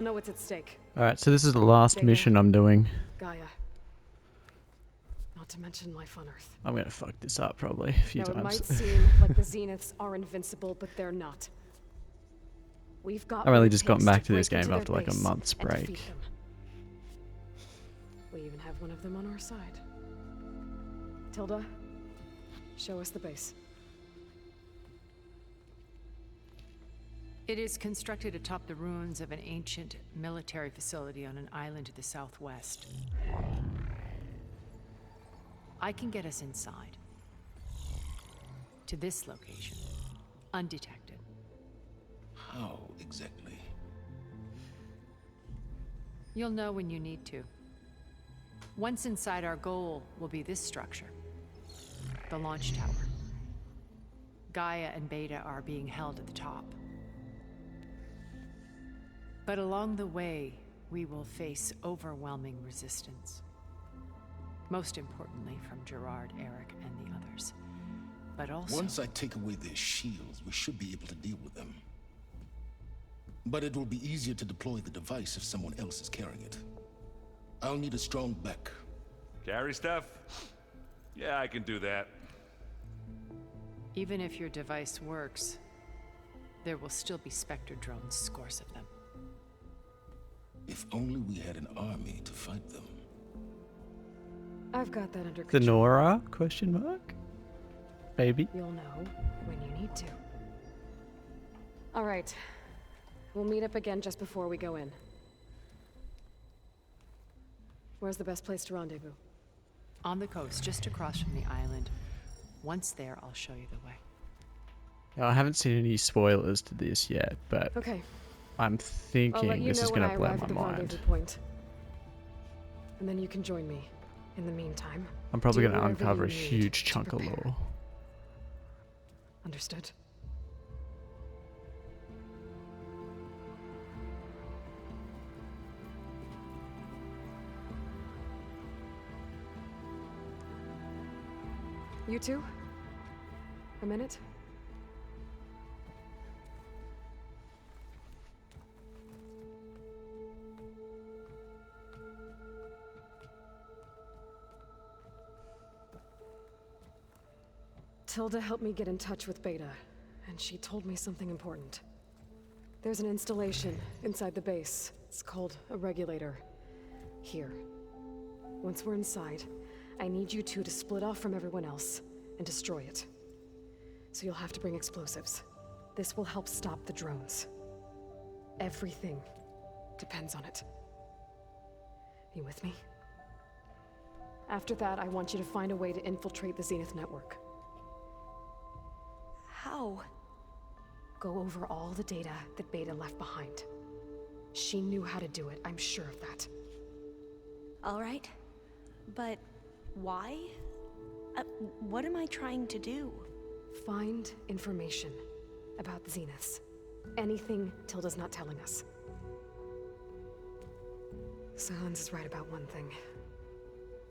Know what's at stake. Alright, so this is the last Beta, mission I'm doing. Gaia. Not to mention life on Earth. I'm gonna fuck this up probably a few Now, it times. might seem like the Zeniths are invincible, but they're not. We've got I've what only it just gotten takes back to to this break into game their after like a base month's and break. defeat them. We even have one of them on our side. Tilda, show us the base. It is constructed atop the ruins of an ancient military facility on an island to the southwest. I can get us inside. To this location. Undetected. How exactly? You'll know when you need to. Once inside, our goal will be this structure. The launch tower. Gaia and Beta are being held at the top. But along the way, we will face overwhelming resistance. Most importantly from Gerard, Eric, and the others. But also... Once I take away their shields, we should be able to deal with them. But it will be easier to deploy the device if someone else is carrying it. I'll need a strong back. Carry stuff? Yeah, I can do that. Even if your device works, there will still be Spectre drones, scores of them. If only we had an army to fight them. I've got that under The control. Nora? Question mark? Baby? You'll know when you need to. All right. We'll meet up again just before we go in. Where's the best place to rendezvous? On the coast, just across from the island. Once there, I'll show you the way. I haven't seen any spoilers to this yet, but Okay. I'm I'll let thinking you this know is when gonna I blow arrive my at the mind. rendezvous point. And then you can join me. In the meantime, I'm probably do gonna whatever uncover a you need huge to chunk of prepare. lore. Understood. You two? A minute? Tilda helped me get in touch with Beta, and she told me something important. There's an installation inside the base. It's called a regulator. Here. Once we're inside, I need you two to split off from everyone else and destroy it. So you'll have to bring explosives. This will help stop the drones. Everything depends on it. You with me? After that, I want you to find a way to infiltrate the Zenith network. How? Go over all the data that Beta left behind. She knew how to do it, I'm sure of that. All right. But why? What am I trying to do? Find information about the Zeniths. Anything Tilda's not telling us. Silence is right about one thing.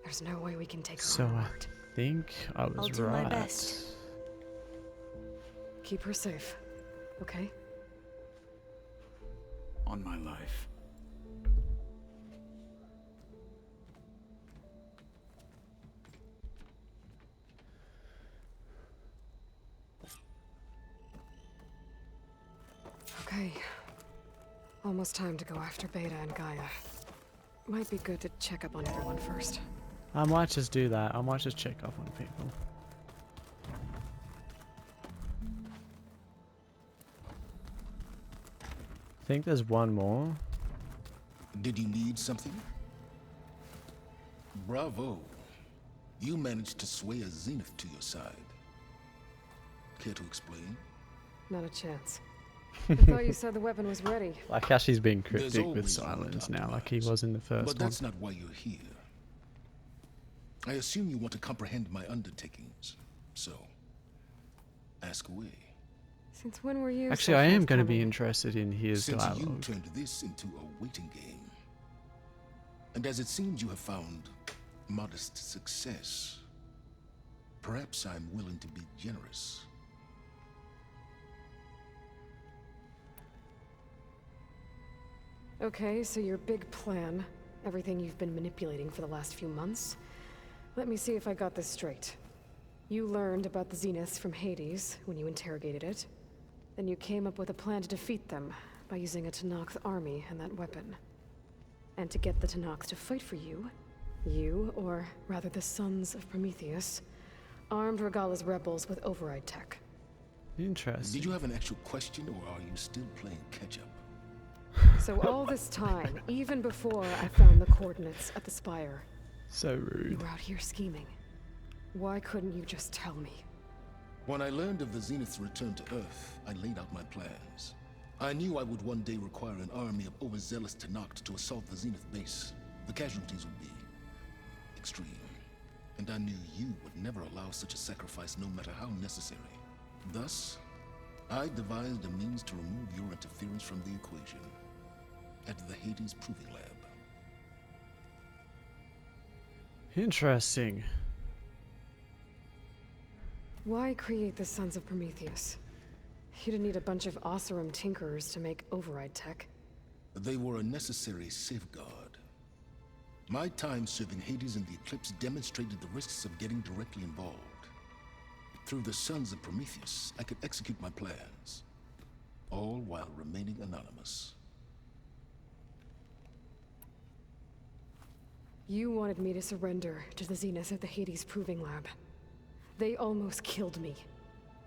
There's no way we can take her So on I board. think I was I'll do right. my best. Keep her safe, okay? On my life. Okay. Almost time to go after Beta and Gaia. Might be good to check up on everyone first. I might just do that. I might just check up on people. I think there's one more. Did you need something? Bravo. You managed to sway a Zenith to your side. Care to explain? Not a chance. I thought you said the weapon was ready. Like how she's being There's cryptic with always room to silence now, like he optimize. was in the first But one. that's not why you're here. I assume you want to comprehend my undertakings. So, ask away. Since when were you Actually, so I am going to be forthcoming? interested in his Since you dialogue. turned this into a waiting game, and as it seems you have found modest success, perhaps I'm willing to be generous. Okay, so your big plan, everything you've been manipulating for the last few months. Let me see if I got this straight. You learned about the Zeniths from Hades when you interrogated it. Then you came up with a plan to defeat them by using a Tenakth army and that weapon. And to get the Tenakth to fight for you, or rather the Sons of Prometheus, armed Regalla's rebels with override tech. Interesting. Did you have an actual question, or are you still playing catch-up? So all this time, even before I found the coordinates at the Spire, So you rude. were out here scheming. Why couldn't you just tell me? When I learned of the Zenith's return to Earth, I laid out my plans. I knew I would one day require an army of overzealous Tenakth to assault the Zenith base. The casualties would be extreme. And I knew you would never allow such a sacrifice, no matter how necessary. Thus, I devised a means to remove your interference from the equation at the Hades Proving Lab. Interesting. Why create the Sons of Prometheus? You didn't need a bunch of Oseram tinkerers to make override tech. They were a necessary safeguard. My time serving Hades in the Eclipse demonstrated the risks of getting directly involved. Through the Sons of Prometheus, I could execute my plans, all while remaining anonymous. You wanted me to surrender to the Zenith at the Hades Proving Lab. They almost killed me.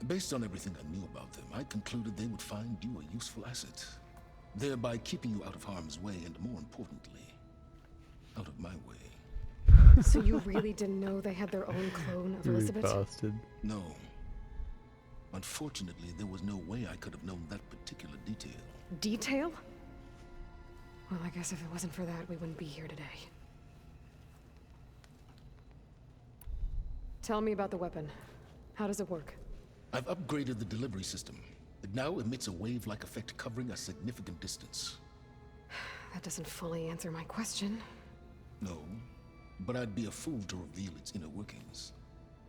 Based on everything I knew about them, I concluded they would find you a useful asset, thereby keeping you out of harm's way and, more importantly, out of my way. So you really didn't know they had their own clone of Rude Elizabeth? bastard. No. Unfortunately, there was no way I could have known that particular detail. Detail? Well, I guess if it wasn't for that, we wouldn't be here today. Tell me about the weapon. How does it work? I've upgraded the delivery system. It now emits a wave-like effect covering a significant distance. That doesn't fully answer my question. No, but I'd be a fool to reveal its inner workings.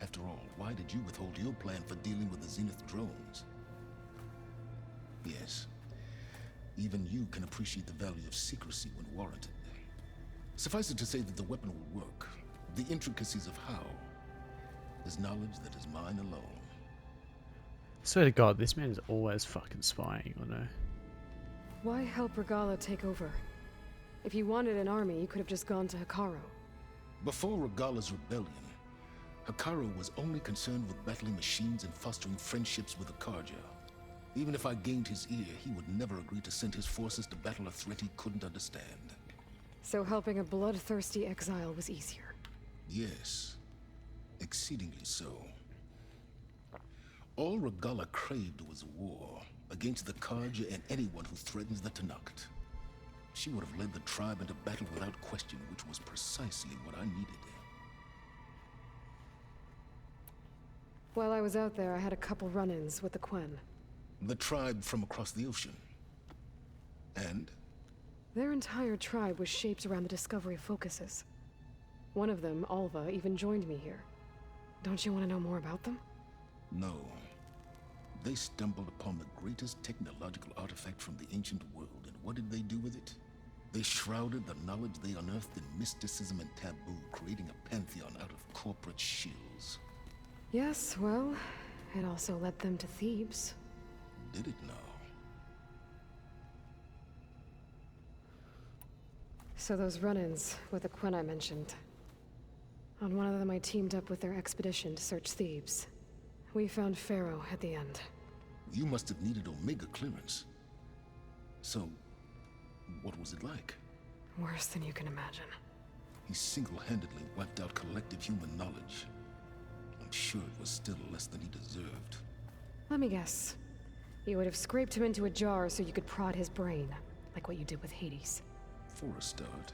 After all, why did you withhold your plan for dealing with the Zenith drones? Yes, even you can appreciate the value of secrecy when warranted. Suffice it to say that the weapon will work. The intricacies of how is knowledge that is mine alone. Swear to God, this man is always fucking spying on her. Why help Regalla take over? If you wanted an army, you could have just gone to Hikaru. Before Regalla's rebellion, Hikaru was only concerned with battling machines and fostering friendships with Akarja. Even if I gained his ear, he would never agree to send his forces to battle a threat he couldn't understand. So helping a bloodthirsty exile was easier. Yes, exceedingly so. All Regalla craved was war against the Karja and anyone who threatens the Tenakth. She would have led the tribe into battle without question, which was precisely what I needed. While I was out there, I had a couple run-ins with the Quen. The tribe from across the ocean. And? Their entire tribe was shaped around the discovery of focuses. One of them, Alva, even joined me here. Don't you want to know more about them? No. They stumbled upon the greatest technological artifact from the ancient world, and what did they do with it? They shrouded the knowledge they unearthed in mysticism and taboo, creating a pantheon out of corporate shills. Yes, well, it also led them to Thebes. Did it now? So those run-ins with the Quen I mentioned. On one of them I teamed up with their expedition to search Thebes. We found Pharaoh at the end. You must have needed Omega clearance. So, what was it like? Worse than you can imagine. He single-handedly wiped out collective human knowledge. I'm sure it was still less than he deserved. Let me guess. You would have scraped him into a jar so you could prod his brain, like what you did with Hades. For a start.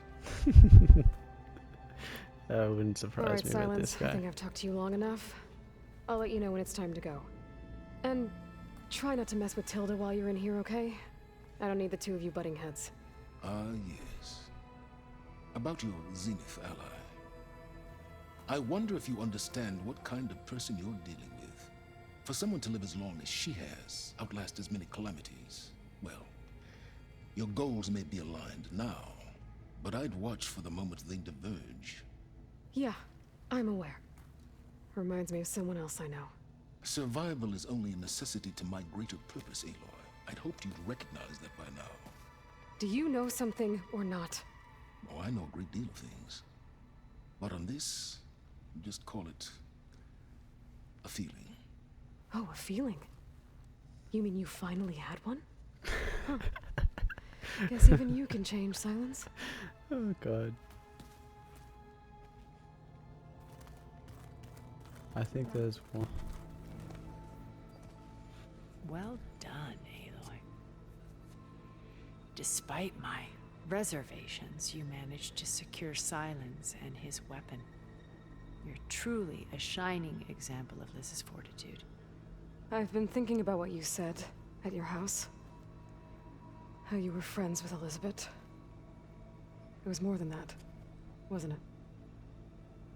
That wouldn't surprise Alright, me about this Silence. I guy. think I've talked to you long enough. I'll let you know when it's time to go. And try not to mess with Tilda while you're in here, okay? I don't need the two of you butting heads. Ah, yes. About your Zenith ally. I wonder if you understand what kind of person you're dealing with. For someone to live as long as she has, outlast as many calamities, well, Your goals may be aligned now, but I'd watch for the moment they diverge. Yeah, I'm aware. Reminds me of someone else I know. Survival is only a necessity to my greater purpose, Aloy. I'd hoped you'd recognize that by now. Do you know something or not? Oh, I know a great deal of things. But on this, just call it a feeling. Oh, a feeling. You mean you finally had one? Huh. Guess even you can change, Silence. Oh god. I think there's one. Well done, Aloy. Despite my reservations, you managed to secure Silence and his weapon. You're truly a shining example of Liz's fortitude. I've been thinking about what you said at your house. How you were friends with Elizabeth. It was more than that, wasn't it?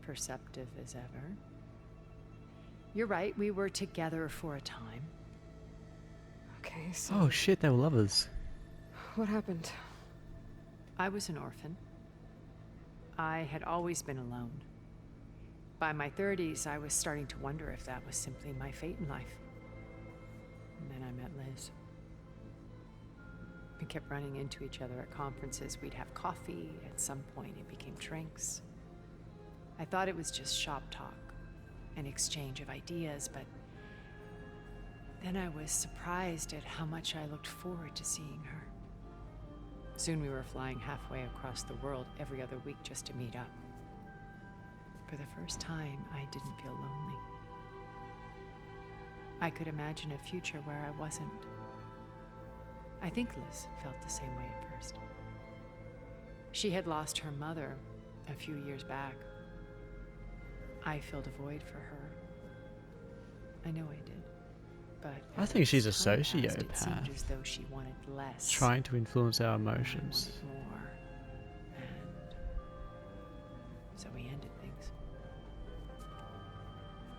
Perceptive as ever. You're right, we were together for a time. Okay, so Oh shit, they were lovers. what happened? I was an orphan. I had always been alone. By my 30s, I was starting to wonder if that was simply my fate in life. And then I met Liz. We kept running into each other at conferences. We'd have coffee. At some point, it became drinks. I thought it was just shop talk, an exchange of ideas, but then I was surprised at how much I looked forward to seeing her. Soon we were flying halfway across the world every other week just to meet up. For the first time, I didn't feel lonely. I could imagine a future where I wasn't. I think Liz felt the same way at first. She had lost her mother a few years back. I filled a void for her. I know I did. But I think she's a as time passed, It sociopath. seemed as though she wanted less. Trying to influence our and I emotions. wanted more. And so we ended things.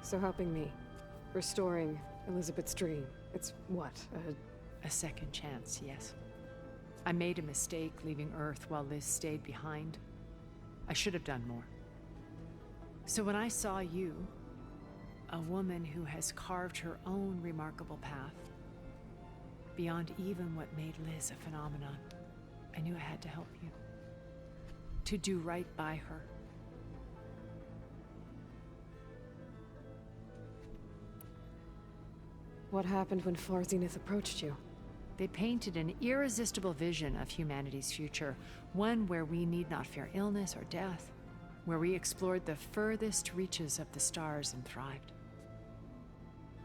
So helping me. Restoring Elizabeth's dream. It's what? A second chance, yes. I made a mistake leaving Earth while Liz stayed behind. I should have done more. So when I saw you, a woman who has carved her own remarkable path, beyond even what made Liz a phenomenon, I knew I had to help you. To do right by her. What happened when Far Zenith approached you? They painted an irresistible vision of humanity's future, one where we need not fear illness or death, where we explored the furthest reaches of the stars and thrived.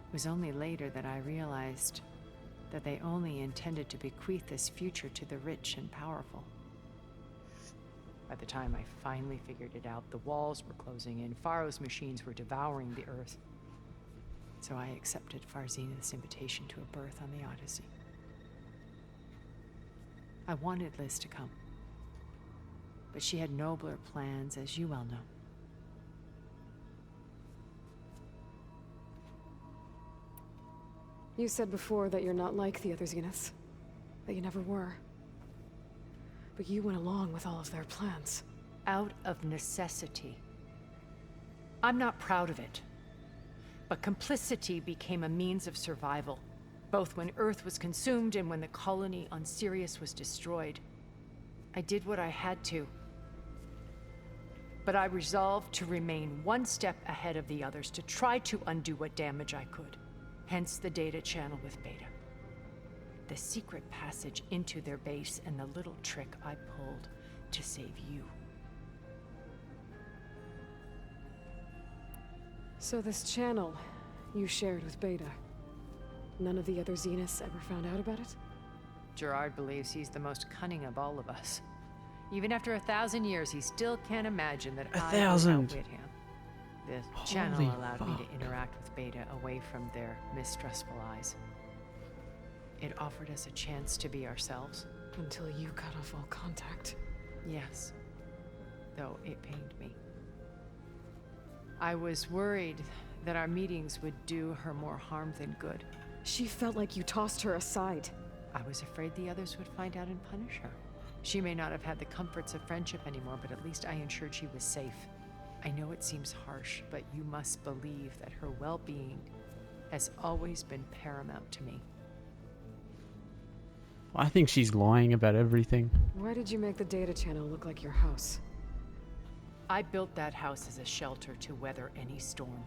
It was only later that I realized that they only intended to bequeath this future to the rich and powerful. By the time I finally figured it out, the walls were closing in, Pharaoh's machines were devouring the Earth. So I accepted Far Zenith's invitation to a berth on the Odyssey. I wanted Liz to come, but she had nobler plans, as you well know. You said before that you're not like the other Zeniths. That you never were. But you went along with all of their plans. Out of necessity. I'm not proud of it. But complicity became a means of survival, both when Earth was consumed and when the colony on Sirius was destroyed. I did what I had to. But I resolved to remain one step ahead of the others, to try to undo what damage I could. Hence the data channel with Beta. The secret passage into their base and the little trick I pulled to save you. So this channel you shared with Beta, none of the other Zeniths ever found out about it? Gerard believes he's the most cunning of all of us. Even after 1,000 years, he still can't imagine that I would 1,000? outwit him. The channel Holy allowed me fuck. to interact with Beta away from their mistrustful eyes. It offered us a chance to be ourselves. Until you cut off all contact. Yes, though it pained me. I was worried that our meetings would do her more harm than good. She felt like you tossed her aside. I was afraid the others would find out and punish her. She may not have had the comforts of friendship anymore, but at least I ensured she was safe. I know it seems harsh, but you must believe that her well-being has always been paramount to me. I think she's lying about everything. Why did you make the data channel look like your house? I built that house as a shelter to weather any storm.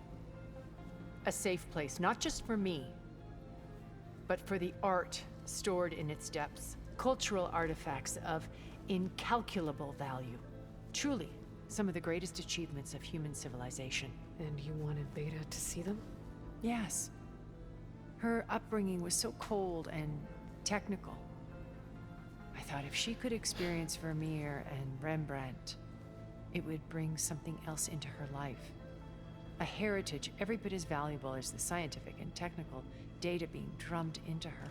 A safe place, not just for me, but for the art stored in its depths. Cultural artifacts of incalculable value. Truly, some of the greatest achievements of human civilization. And you wanted Beta to see them? Yes. Her upbringing was so cold and technical. I thought if she could experience Vermeer and Rembrandt, it would bring something else into her life. A heritage every bit as valuable as the scientific and technical data being drummed into her.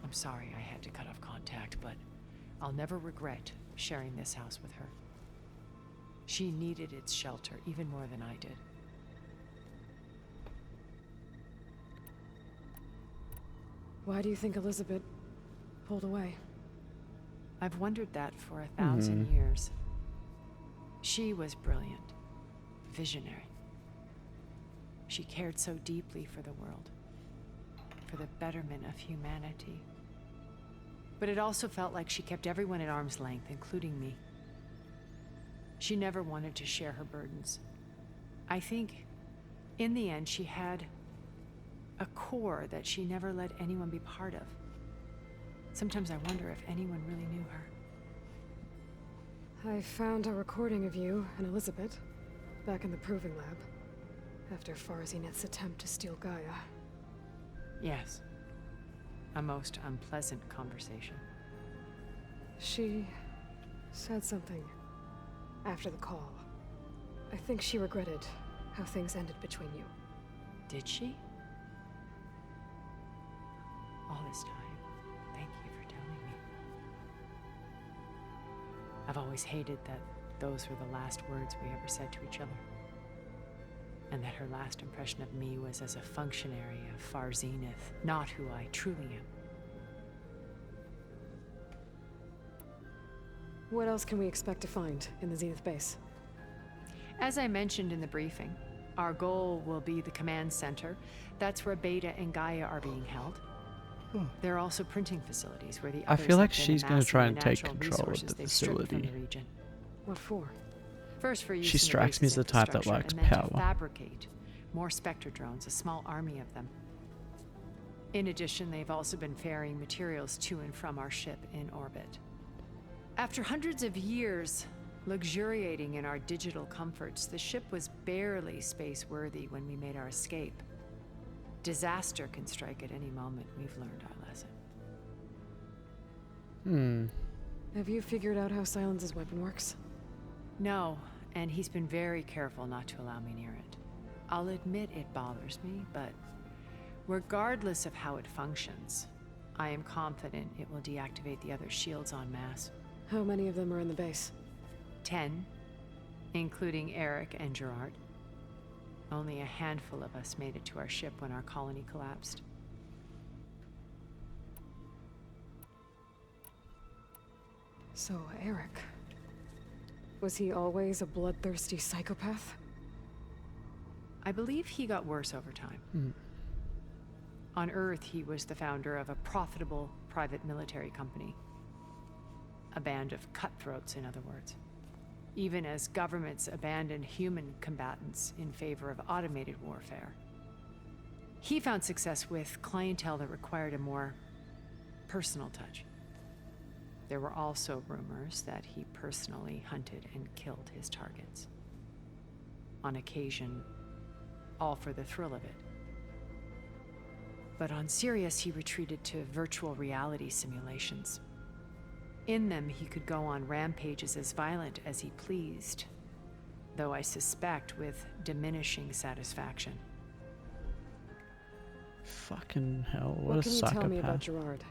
I'm sorry I had to cut off contact, but I'll never regret sharing this house with her. She needed its shelter even more than I did. Why do you think Elizabeth pulled away? I've wondered that for 1,000 years. She was brilliant, visionary. She cared so deeply for the world, for the betterment of humanity. But it also felt like she kept everyone at arm's length, including me. She never wanted to share her burdens. I think, in the end, she had a core that she never let anyone be part of. Sometimes I wonder if anyone really knew her. I found a recording of you and Elizabeth back in the proving lab after Farzineth's attempt to steal Gaia. Yes. A most unpleasant conversation. She said something after the call. I think she regretted how things ended between you. Did she? All this time, thank you for telling me. I've always hated that those were the last words we ever said to each other. And that her last impression of me was as a functionary of Far Zenith, not who I truly am. What else can we expect to find in the Zenith base? As I mentioned in the briefing, our goal will be the command center. That's where Beta and Gaia are being held. There are also printing facilities where the I others feel like have been she's gonna amassing try the and take natural control of resources the they've stripped from facility. the region. What for? First for use She in the strikes me as base's the type that infrastructure, likes and then power. to fabricate more Spectre drones, a small army of them. In addition, they've also been ferrying materials to and from our ship in orbit. After hundreds of years luxuriating in our digital comforts, the ship was barely space-worthy when we made our escape. Disaster can strike at any moment. We've learned our lesson. Have you figured out how Silence's weapon works? No, and he's been very careful not to allow me near it. I'll admit it bothers me, but regardless of how it functions, I am confident it will deactivate the other shields en masse. How many of them are in the base? 10, including Eric and Gerard. Only a handful of us made it to our ship when our colony collapsed. So, Eric. Was he always a bloodthirsty psychopath? I believe he got worse over time. On Earth, he was the founder of a profitable private military company. A band of cutthroats, in other words. Even as governments abandoned human combatants in favor of automated warfare. He found success with clientele that required a more personal touch. There were also rumors that he personally hunted and killed his targets. On occasion, all for the thrill of it. But on Sirius, he retreated to virtual reality simulations. In them, he could go on rampages as violent as he pleased, though I suspect with diminishing satisfaction. Fucking hell, what a What can you psychopath. tell me about Gerard?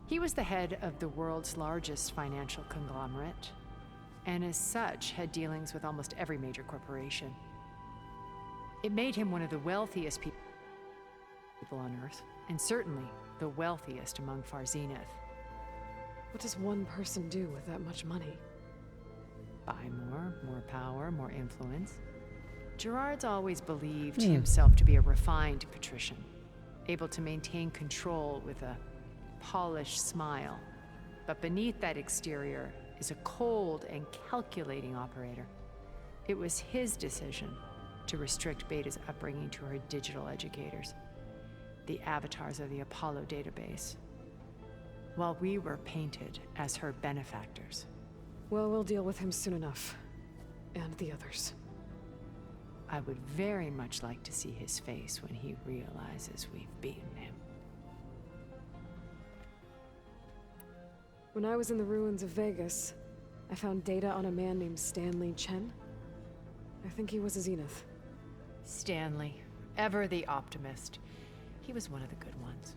He was the head of the world's largest financial conglomerate, and as such had dealings with almost every major corporation. It made him one of the wealthiest people on Earth. and certainly the wealthiest among Far Zenith. What does one person do with that much money? Buy more power, more influence. Gerard's always believed himself to be a refined patrician, able to maintain control with a polished smile. But beneath that exterior is a cold and calculating operator. It was his decision to restrict Beta's upbringing to her digital educators, the avatars of the Apollo database, while we were painted as her benefactors. Well, we'll deal with him soon enough. And the others. I would very much like to see his face when he realizes we've beaten him. When I was in the ruins of Vegas, I found data on a man named Stanley Chen. I think he was a Zenith. Stanley, ever the optimist. He was one of the good ones.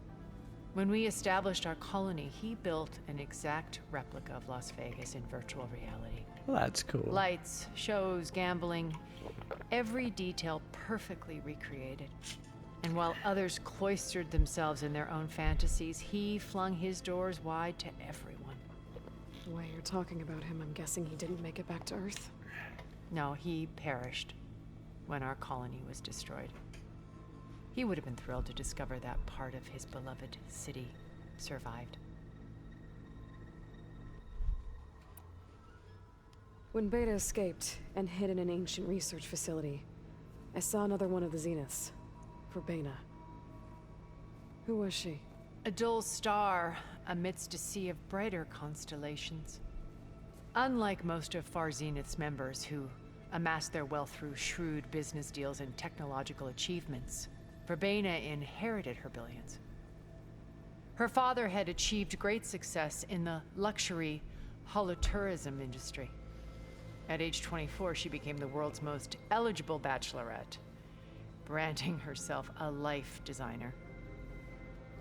When we established our colony, he built an exact replica of Las Vegas in virtual reality. Well, that's cool. Lights, shows, gambling, every detail perfectly recreated. And while others cloistered themselves in their own fantasies, he flung his doors wide to everyone. The way you're talking about him, I'm guessing he didn't make it back to Earth. No, he perished when our colony was destroyed. He would have been thrilled to discover that part of his beloved city survived. When Beta escaped and hid in an ancient research facility, I saw another one of the Zeniths. Verbena. Who was she? A dull star amidst a sea of brighter constellations. Unlike most of Far Zenith's members who amassed their wealth through shrewd business deals and technological achievements, Verbena inherited her billions. Her father had achieved great success in the luxury holotourism industry. At age 24, she became the world's most eligible bachelorette, branding herself a life designer.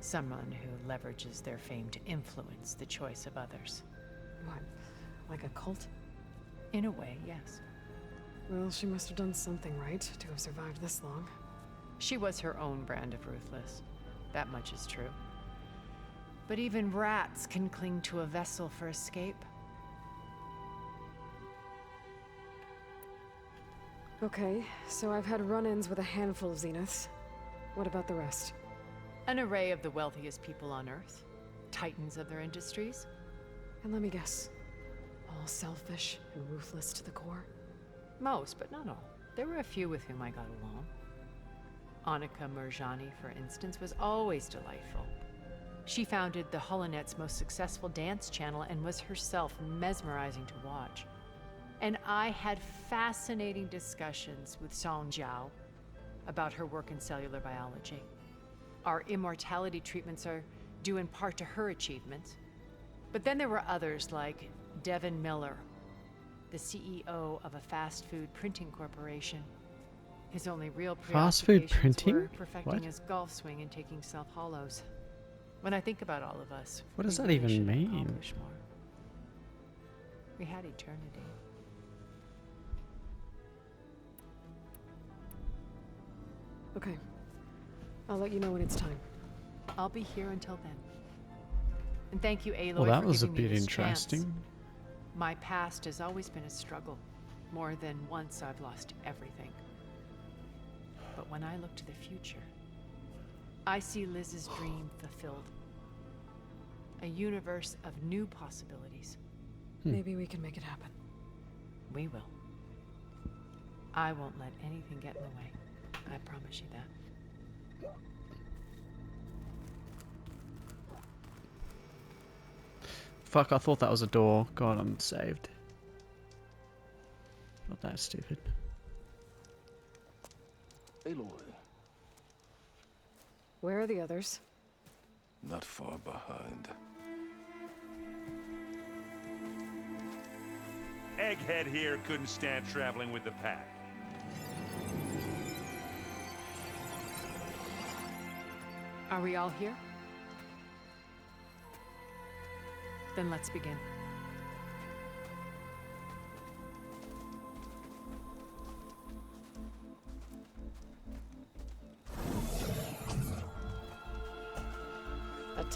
Someone who leverages their fame to influence the choice of others. What, like a cult? In a way, yes. Well, she must have done something right to have survived this long. She was her own brand of ruthless. That much is true. But even rats can cling to a vessel for escape. Okay, so I've had run-ins with a handful of Zeniths. What about the rest? An array of the wealthiest people on Earth. Titans of their industries. And let me guess. All selfish and ruthless to the core? Most, but not all. There were a few with whom I got along. Annika Murjani, for instance, was always delightful. She founded the HoloNet's most successful dance channel and was herself mesmerizing to watch. And I had fascinating discussions with Song Jiao about her work in cellular biology. Our immortality treatments are due in part to her achievements. But then there were others like Devin Miller, the CEO of a fast food printing corporation. His only real Fast food preoccupations printing? were perfecting What? his golf swing and taking self-hollows. When I think about all of us, What does we that really even should mean? accomplish more. We had eternity. Okay. I'll let you know when it's time. I'll be here until then. And thank you, Aloy, Well, that for was a giving me bit this chance. interesting. My past has always been a struggle. More than once I've lost everything. But when I look to the future, I see Liz's dream fulfilled. A universe of new possibilities. Maybe we can make it happen. We will. I won't let anything get in the way. I promise you that. Fuck, I thought that was a door. God, I'm saved. Not that stupid. Aloy, Where are the others? not far behind. Egghead here couldn't stand traveling with the pack. Are we all here? Then let's begin.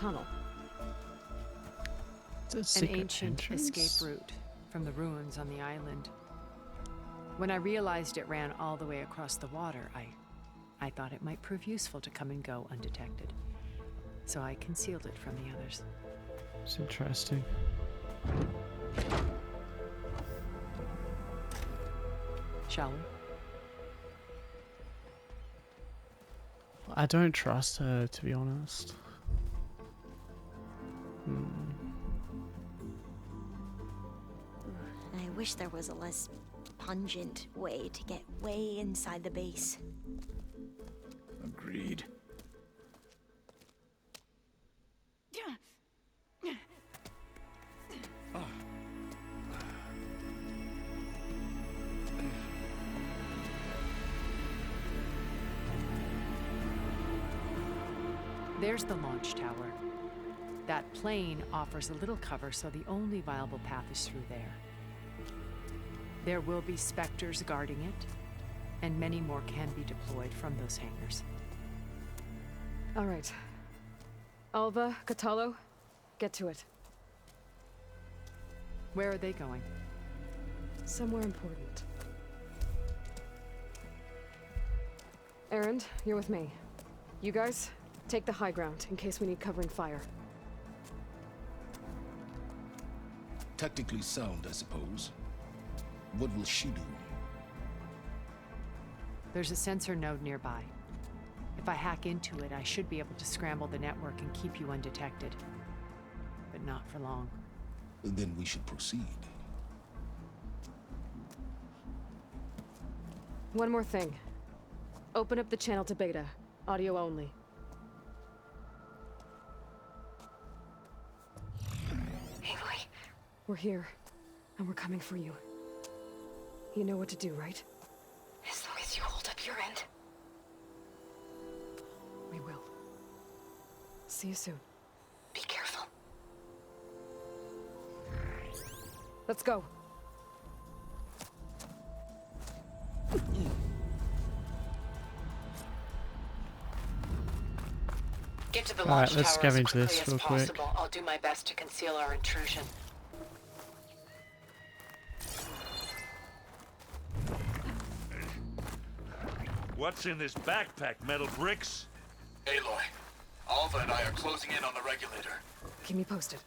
tunnel. It's a An secret ancient entrance? escape route from the ruins on the island. When I realized it ran all the way across the water, I thought it might prove useful to come and go undetected. So I concealed it from the others. It's interesting. Shall we? I don't trust her, to be honest. I wish there was a less pungent way to get way inside the base. Agreed. There's the launch tower. That plane offers a little cover, so the only viable path is through there. There will be specters guarding it, and many more can be deployed from those hangars. All right. Alva, Catalo, get to it. Where are they going? Somewhere important. Erend, you're with me. You guys, take the high ground in case we need covering fire. Tactically sound, I suppose. What will she do? There's a sensor node nearby. If I hack into it, I should be able to scramble the network and keep you undetected. But not for long. Then we should proceed. One more thing. Open up the channel to Beta. Audio only. Aloy, We're here, and we're coming for you. You know what to do, right? as long as you hold up your end. We will. See you soon. Be careful. Let's go. Get to the Alright, launch let's tower as scavenge quickly this as real quick. possible. I'll do my best to conceal our intrusion. What's in this backpack, metal bricks? Aloy, Alva and I are closing in on the regulator. Keep me posted.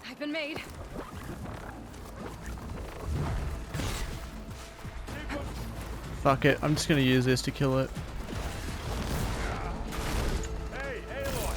I've been made. Fuck it, I'm just gonna use this to kill it. Hey, Aloy!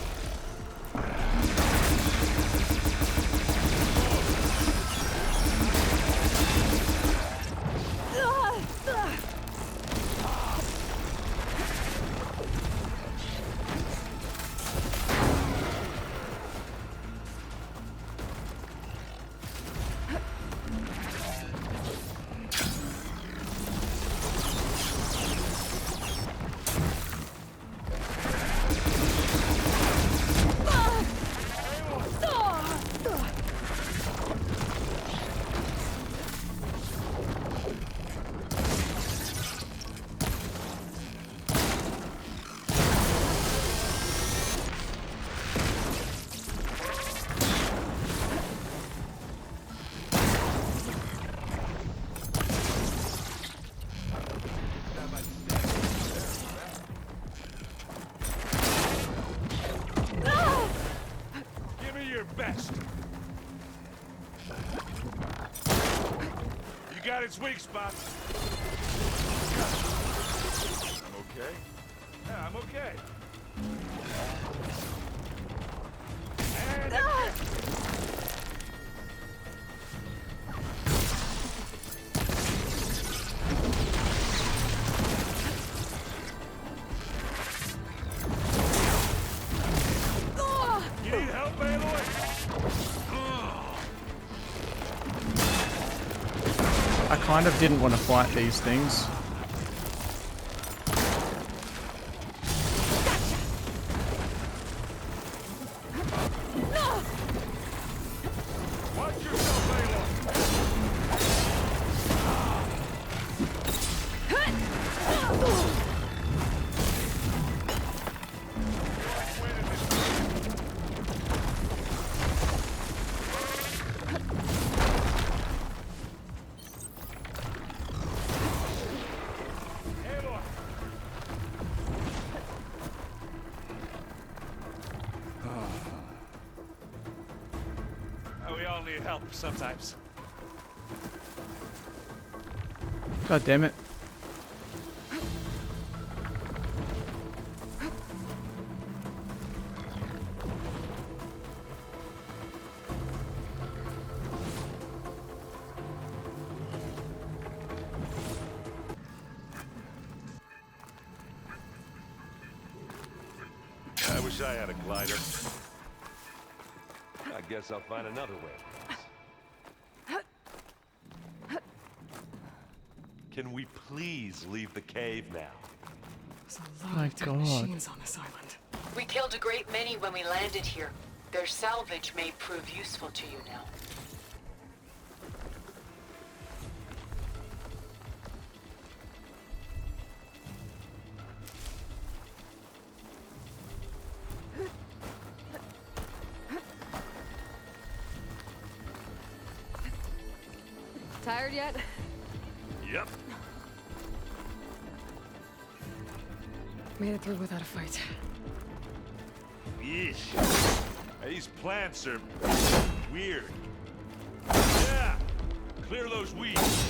Give me your best. You got its weak spots. I'm okay. Yeah, I'm okay. And you need help, Aloy? I kind of didn't want to fight these things. Watch yourself, Aloy. all need help sometimes. God damn it. I wish I had a glider. I guess I'll find another way. Can we please leave the cave now? There's a lot My of dead God. machines on this island. We killed a great many when we landed here. Their salvage may prove useful to you now. Tired yet? Yep. Made it through without a fight. Yeesh. These plants are weird. Yeah! Clear those weeds.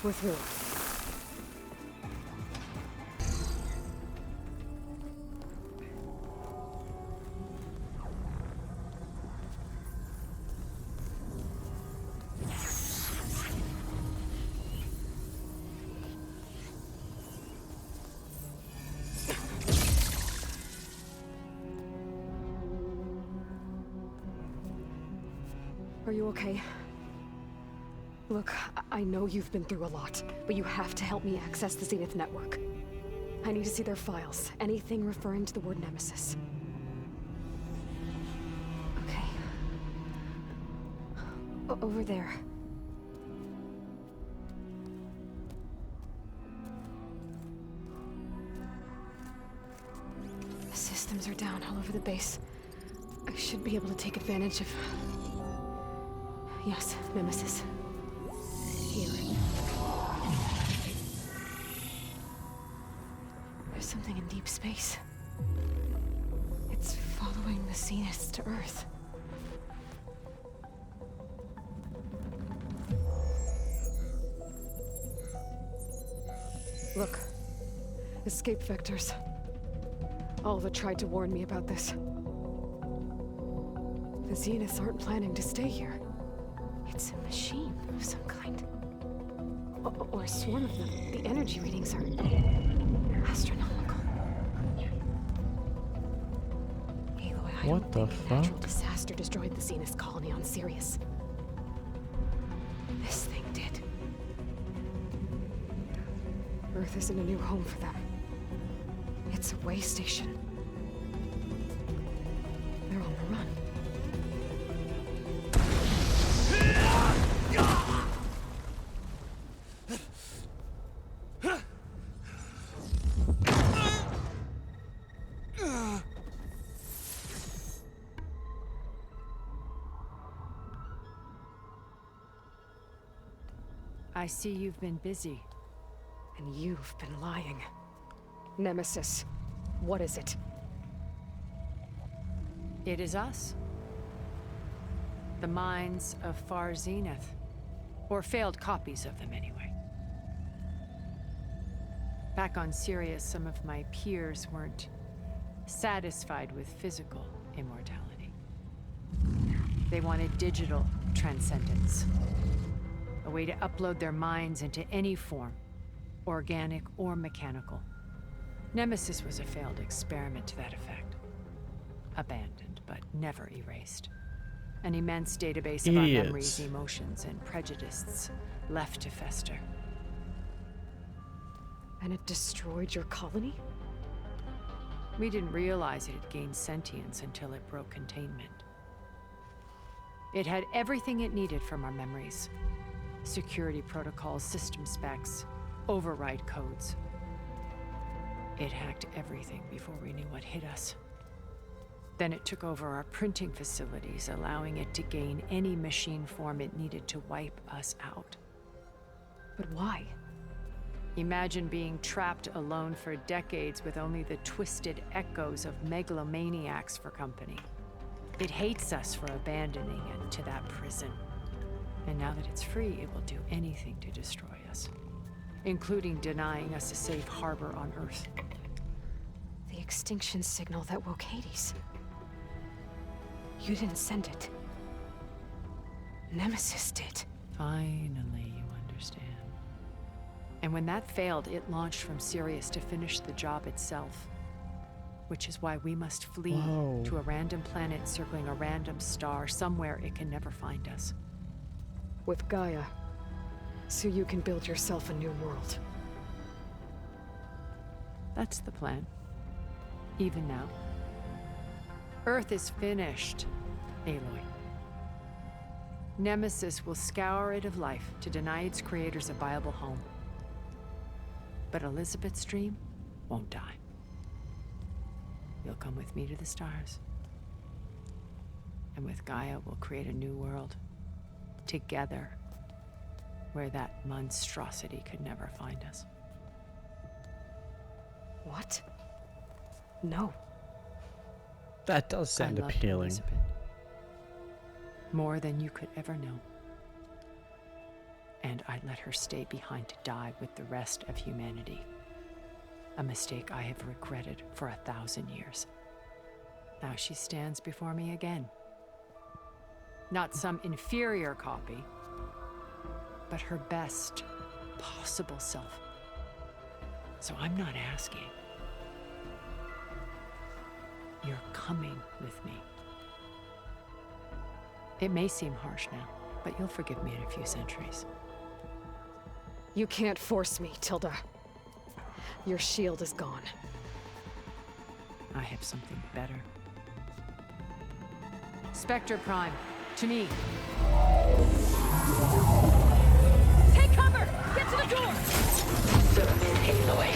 We're through. Are you okay? Look, I know you've been through a lot, but you have to help me access the Zenith network. I need to see their files, anything referring to the word Nemesis. Okay. Over there. The systems are down all over the base. I should be able to take advantage of... Yes, Nemesis. Here. There's something in deep space. It's following the Zeniths to Earth. Look. Escape vectors. Alva tried to warn me about this. The Zeniths aren't planning to stay here. It's a machine of some kind. Or a swarm of them. The energy readings are astronomical. Aloy, I What don't the think a natural fuck? disaster destroyed the Zenith colony on Sirius. This thing did. Earth isn't a new home for them. It's a way station. They're on the run. I see you've been busy. And you've been lying. Nemesis, what is it? It is us. The minds of Far Zenith. Or failed copies of them, anyway. Back on Sirius, some of my peers weren't satisfied with physical immortality. They wanted digital transcendence. A way to upload their minds into any form, organic or mechanical. Nemesis was a failed experiment to that effect. Abandoned, but never erased. An immense database of our memories, emotions, and prejudices left to fester. And it destroyed your colony? We didn't realize it had gained sentience until it broke containment. It had everything it needed from our memories. Security protocols, system specs, override codes. It hacked everything before we knew what hit us. Then it took over our printing facilities, allowing it to gain any machine form it needed to wipe us out. But why? Imagine being trapped alone for decades with only the twisted echoes of megalomaniacs for company. It hates us for abandoning it to that prison. And now that it's free, it will do anything to destroy us, including denying us a safe harbor on Earth. The extinction signal that woke Hades. You didn't send it. Nemesis did. Finally, you understand. And when that failed, it launched from Sirius to finish the job itself. Which is why we must flee Whoa. to a random planet circling a random star, somewhere it can never find us. With Gaia. So you can build yourself a new world. That's the plan. Even now. Earth is finished, Aloy. Nemesis will scour it of life to deny its creators a viable home. But Elizabeth's dream won't die. You'll come with me to the stars. And with Gaia, we'll create a new world. Together. Where that monstrosity could never find us. What? No. That does sound I loved appealing. Elizabeth. More than you could ever know. And I let her stay behind to die with the rest of humanity. A mistake I have regretted for 1,000 years. Now she stands before me again. Not some inferior copy, but her best possible self. So I'm not asking. You're coming with me. It may seem harsh now, but you'll forgive me in a few centuries. You can't force me, Tilda. Your shield is gone. I have something better. Spectre Prime, to me. Take cover! Get to the door! Submit, Aloy.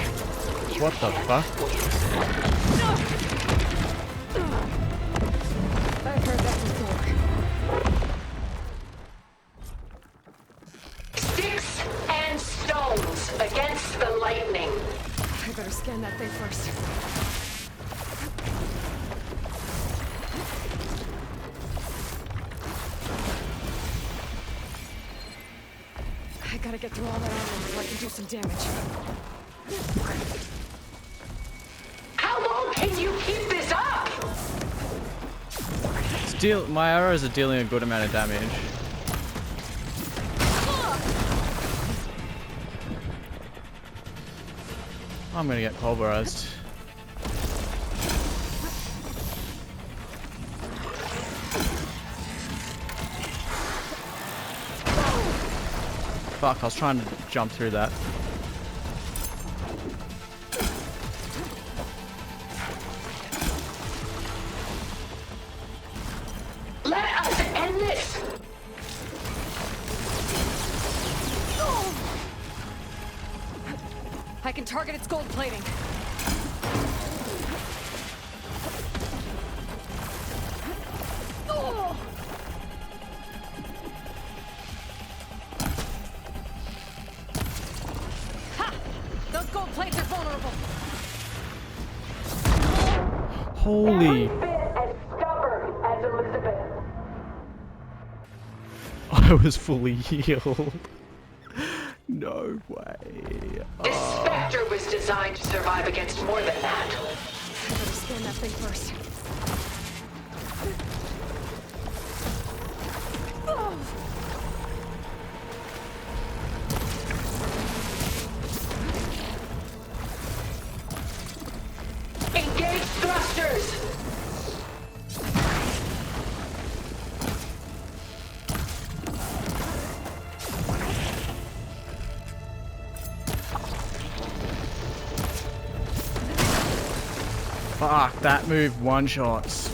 What the fuck? I've heard that before. Sticks and stones against the lightning. I better scan that thing first. I gotta get through all that armor before I can do some damage. How long can you keep this up? My arrows are dealing a good amount of damage. I'm gonna get pulverized. Fuck, I was trying to jump through that. Let us end this! I can target its gold plating. Ha! Those gold plates are vulnerable. Holy! Every bit as stubborn as Elizabeth. I was fully healed. No way. This Spectre was designed to survive against more than that. I better scan that thing first. Engage thrusters! Fuck, that move one-shots.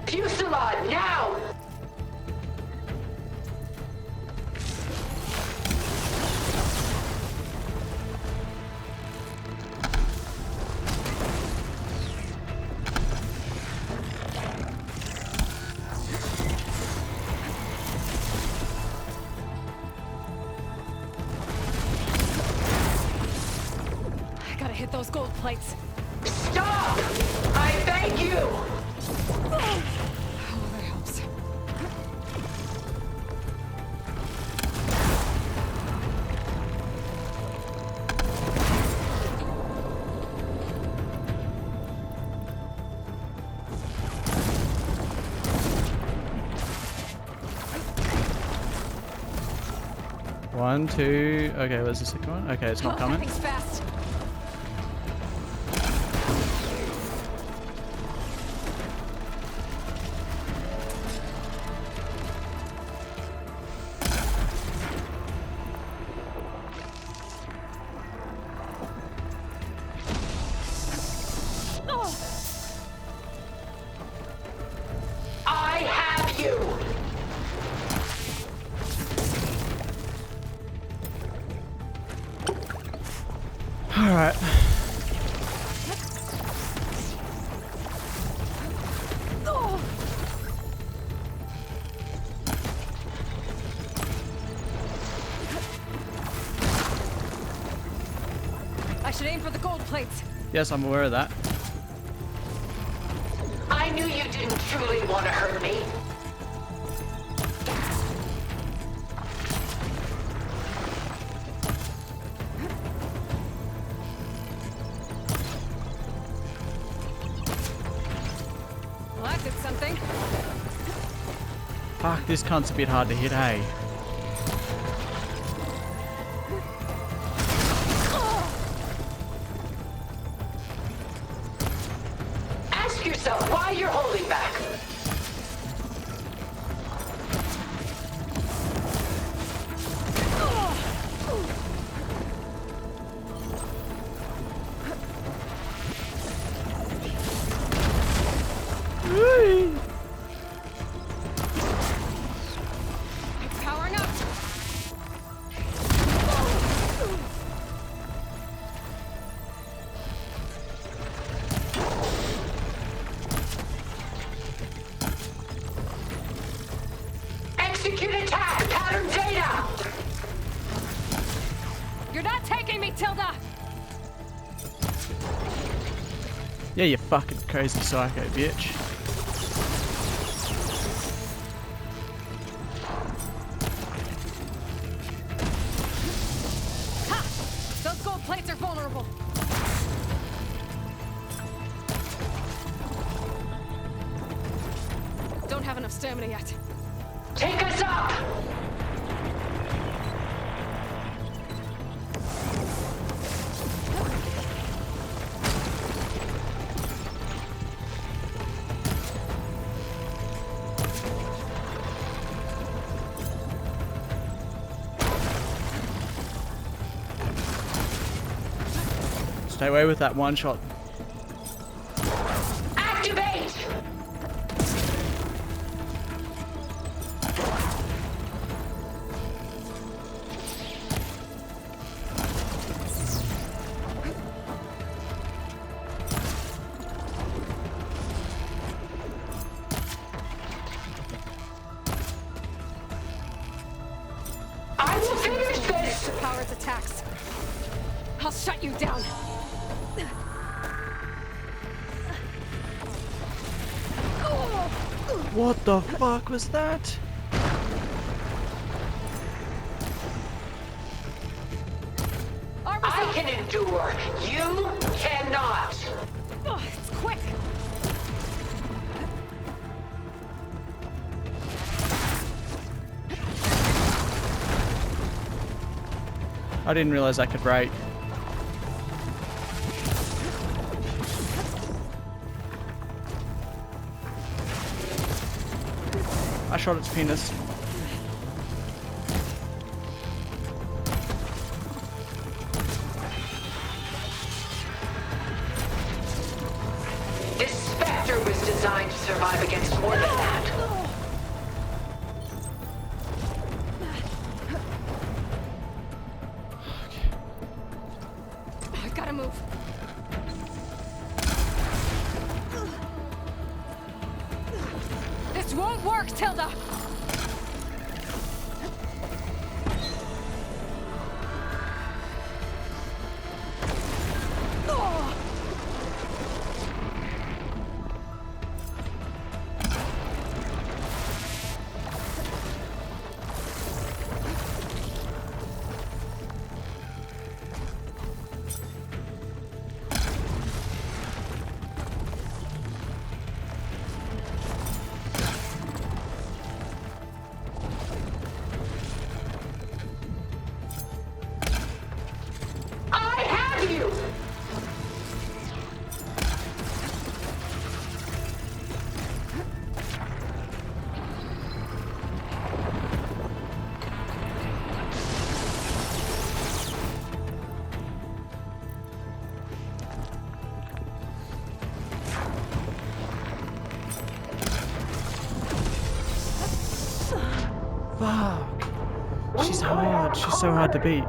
Fusillade, now! hit those gold plates. Stop! I beg you! Oh, that helps. One, two. Okay, where's the second one? Okay, it's not coming. That thing's fast. I have you! All right. I should aim for the gold plates. Yes, I'm aware of that. I knew you didn't truly want to hurt me. Well, that did something. Fuck, this cunt's a bit hard to hit, hey. Ask yourself why you're holding back. It's powering up. Execute attack! Pattern data! You're not taking me, Tilda! Yeah, you fucking crazy psycho bitch. Ha! Those gold plates are vulnerable. Don't have enough stamina yet. Take us up! Stay away with that one shot. Activate! I will finish this! Power its attacks. I'll shut you down. What the fuck was that? I can endure. You cannot. Oh, it's quick. I didn't realize I could break. I shot its penis. This Spectre was designed to survive against more than that. I gotta move. This won't work, Tilda! Fuck. She's hard. She's so hard to beat.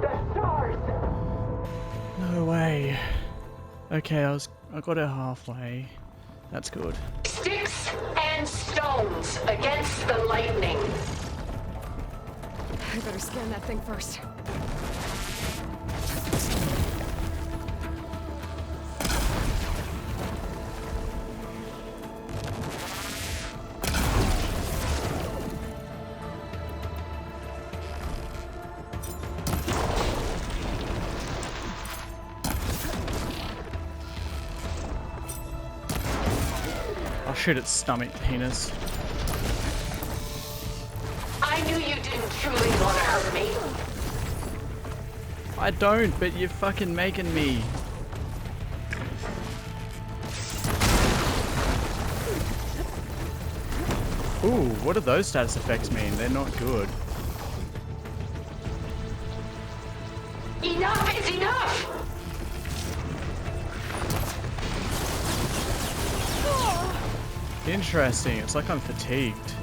No way. Okay, I got her halfway. That's good. Sticks and stones against the lightning. I better scan that thing first. I'll shoot its stomach penis. I knew you didn't truly want to hurt me. I don't, but you're fucking making me. Ooh, what do those status effects mean? They're not good. Enough is enough! Interesting. It's like I'm fatigued.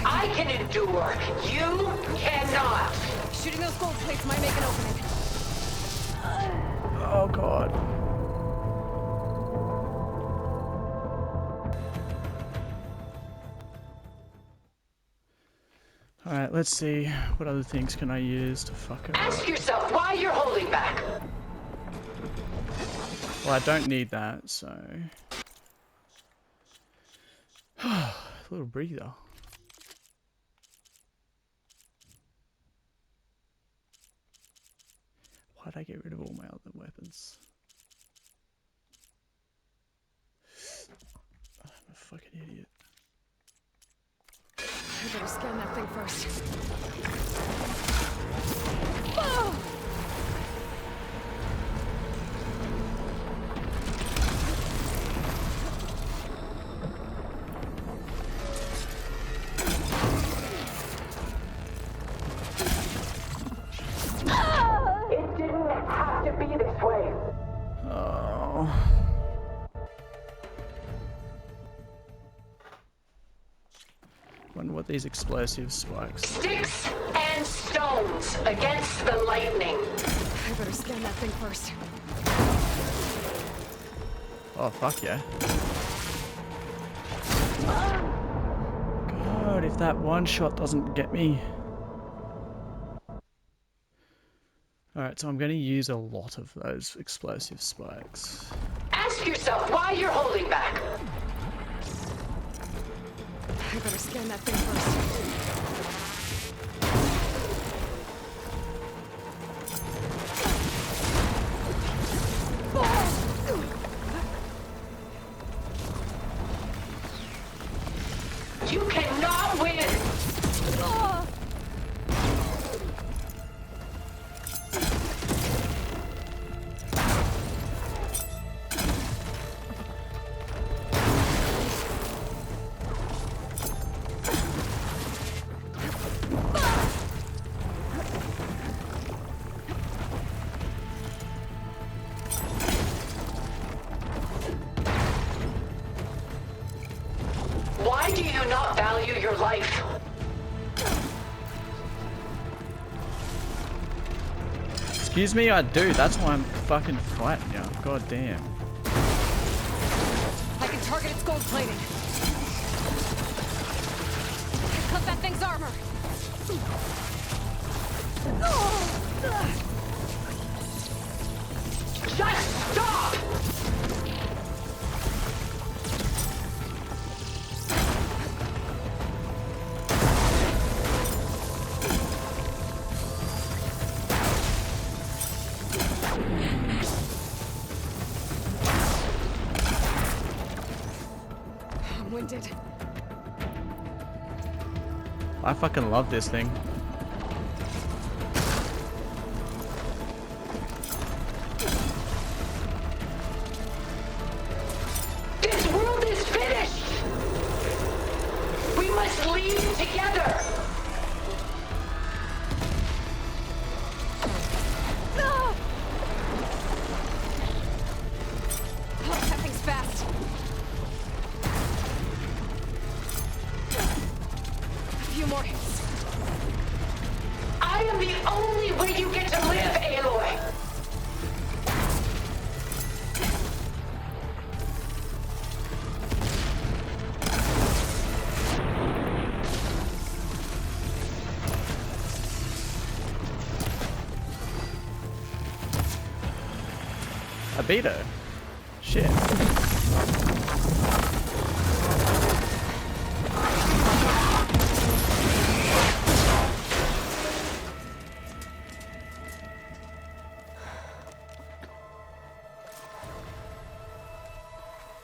I can endure. You cannot. Shooting those gold plates might make an opening. Oh god. Alright, let's see. What other things can I use to fuck her Ask up? yourself why you're holding back. Well, I don't need that, so... A little breather. Why'd I get rid of all my other weapons? I'm a fucking idiot. I better scan that thing first. It didn't have to be this way. Oh. Wonder what these explosive spikes. Sticks and stones against the lightning. I better scan that thing first. Oh fuck yeah. God, if that one shot doesn't get me. Alright, so I'm going to use a lot of those explosive spikes. Ask yourself why you're holding back. I better scan that thing first. You cannot win. Why do you not value your life? Excuse me, I do. That's why I'm fucking fighting you. God damn. I can target its gold plating. Cut that thing's armor. Just stop! I'm winded. I fucking love this thing. This world is finished! We must leave together! Beta. Shit.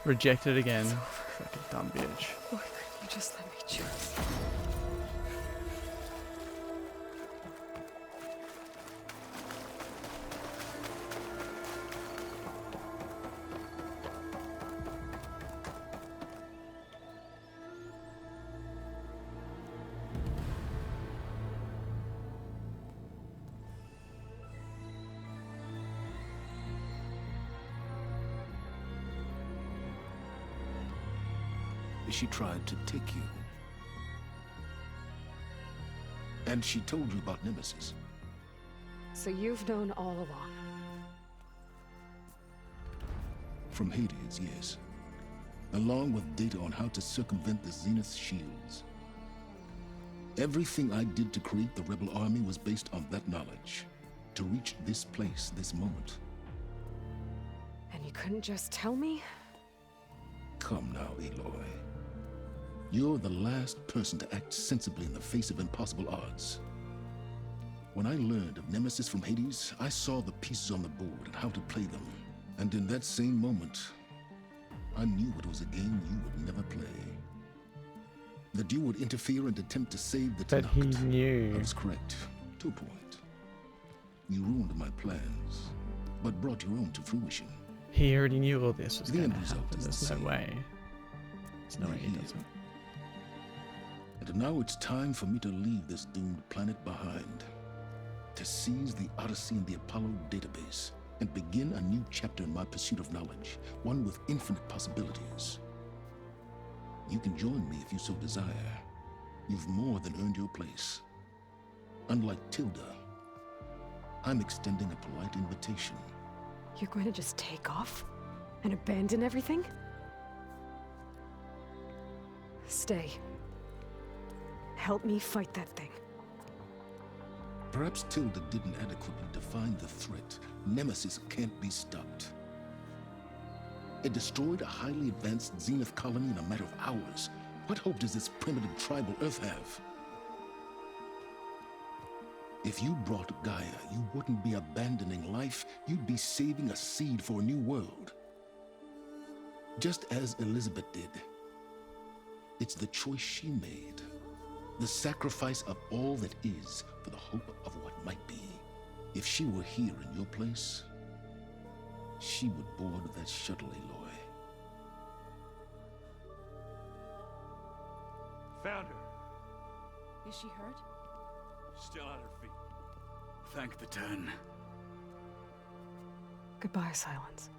Rejected again. Fucking dumb bitch. Why couldn't you just let me choose? She tried to take you. And she told you about Nemesis. So you've known all along. From Hades, yes. Along with data on how to circumvent the Zenith shields. Everything I did to create the rebel army was based on that knowledge. To reach this place, this moment. And you couldn't just tell me? Come now, Aloy. You're the last person to act sensibly in the face of impossible odds. When I learned of Nemesis from Hades, I saw the pieces on the board and how to play them. And in that same moment, I knew it was a game you would never play. That you would interfere and attempt to save the But he Tenakth. knew. I was correct, to a point. You ruined my plans, but brought your own to fruition. He already knew all this was The going end to result happen. is There's the no same. way. There's no way he You're doesn't. here. And now it's time for me to leave this doomed planet behind. To seize the Odyssey and the Apollo database, and begin a new chapter in my pursuit of knowledge, one with infinite possibilities. You can join me if you so desire. You've more than earned your place. Unlike Tilda, I'm extending a polite invitation. You're going to just take off? And abandon everything? Stay. Help me fight that thing. Perhaps Tilda didn't adequately define the threat. Nemesis can't be stopped. It destroyed a highly advanced Zenith colony in a matter of hours. What hope does this primitive tribal Earth have? If you brought Gaia, you wouldn't be abandoning life, you'd be saving a seed for a new world. Just as Elizabeth did. It's the choice she made. The sacrifice of all that is for the hope of what might be. If she were here in your place, she would board that shuttle, Aloy. Found her. Is she hurt? Still on her feet. Thank the Ten. Goodbye, Silence.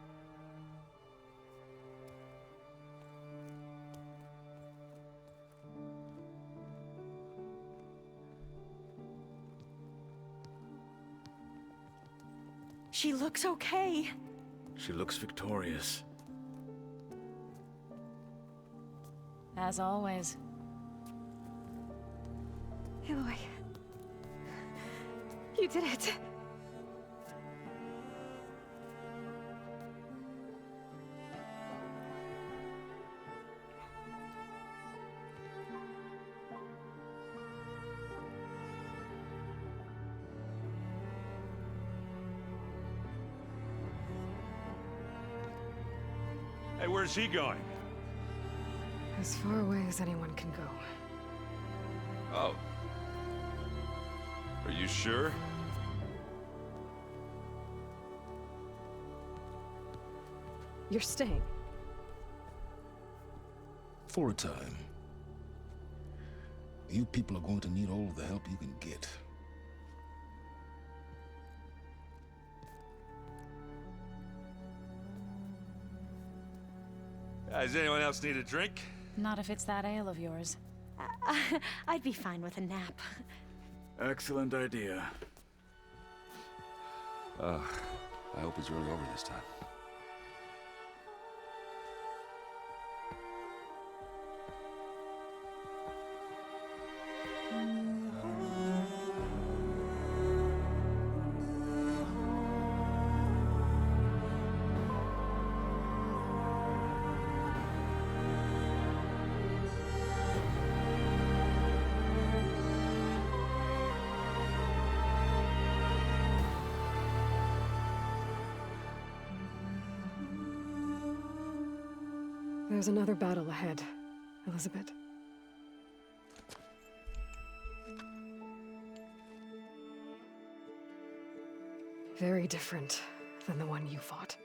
She looks okay. She looks victorious. As always. Aloy. You did it. Hey, where's he going? As far away as anyone can go. Oh. Are you sure? You're staying. For a time. You people are going to need all of the help you can get. Does anyone else need a drink? Not if it's that ale of yours. I'd be fine with a nap. Excellent idea. I hope it's really over this time. There's another battle ahead, Elizabeth. Very different than the one you fought.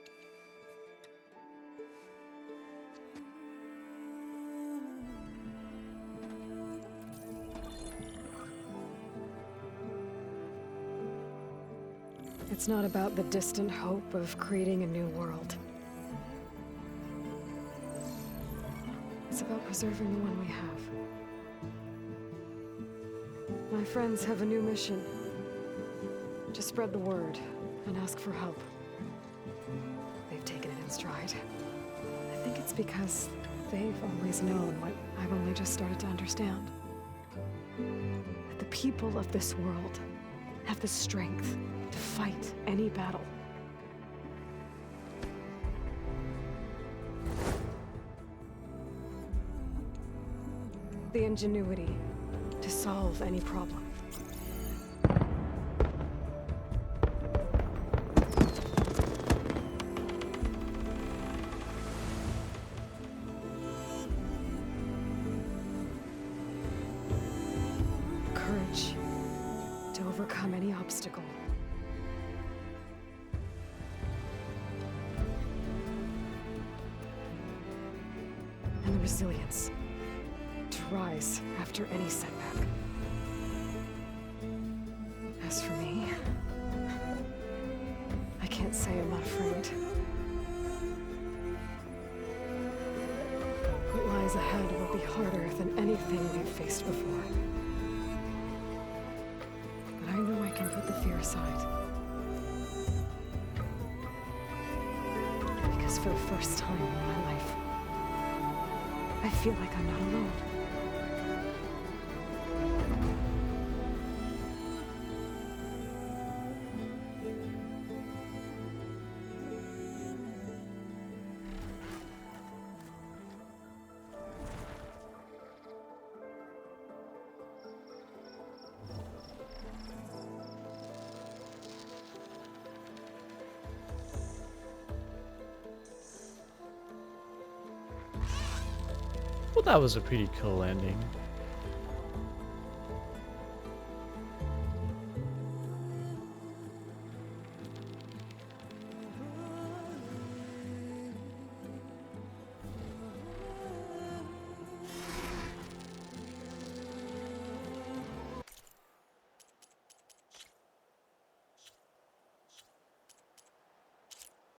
It's not about the distant hope of creating a new world. It's about preserving the one we have. My friends have a new mission. To spread the word and ask for help. They've taken it in stride. I think it's because they've always known what I've only just started to understand. That the people of this world have the strength to fight any battle. The ingenuity to solve any problem. Courage to overcome any obstacle. And the resilience to rise after any setback. As for me, I can't say I'm not afraid. What lies ahead will be harder than anything we've faced before. But I know I can put the fear aside. Because for the first time in my life, I feel like I'm not alone. Well, that was a pretty cool ending.